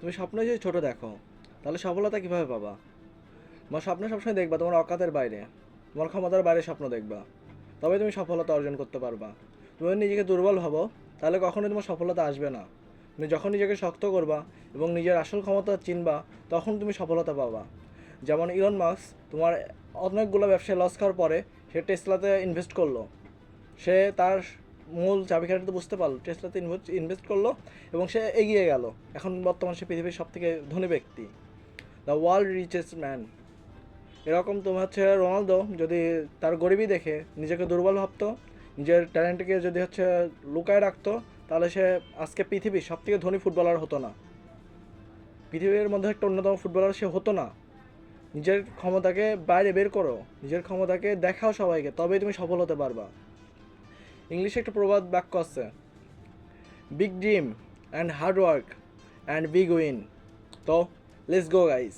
তুমি স্বপ্ন যদি ছোট দেখো তাহলে সফলতা কিভাবে পাবা? তোমার স্বপ্ন সবসময় দেখবা তোমার অকাতের বাইরে, তোমার ক্ষমতার বাইরে স্বপ্ন দেখবা, তবে তুমি সফলতা অর্জন করতে পারবা। তুমি যদি নিজেকে দুর্বল ভাবো তাহলে কখনোই তোমার সফলতা আসবে না। তুমি যখন নিজেকে শক্ত করবা এবং নিজের আসল ক্ষমতা চিনবা তখন তুমি সফলতা পাবা। যেমন ইলন মাস্ক তোমার অনেকগুলো ব্যবসায় লস খাওয়ার পরে সে টেসলাতে ইনভেস্ট করলো। সে তার মূল চাবিকাঠি তো বুঝতে পারলো, টেসলাতে ইনভেস্ট করলো এবং সে এগিয়ে গেল। এখন বর্তমান সে পৃথিবীর সবথেকে ধনী ব্যক্তি, দ্য ওয়ার্ল্ড রিচেস্ট ম্যান। এরকম তোমার হচ্ছে রোনালদো যদি তার গরিবই দেখে নিজেকে দুর্বল ভাবতো, নিজের ট্যালেন্টকে যদি হচ্ছে লুকায় রাখতো, তাহলে সে আজকে পৃথিবীর সবথেকে ধনী ফুটবলার হতো না। পৃথিবীর মধ্যে একটা অন্যতম ফুটবলার সে হতো না। নিজের ক্ষমতাকে বাইরে বের করো, নিজের ক্ষমতাকে দেখাও সবাইকে, তবেই তুমি সফল হতে পারবা। ইংলিশে একটা প্রবাদ বাক্য আছে, big dream and hard work and big win. তো লেটস গো গাইস।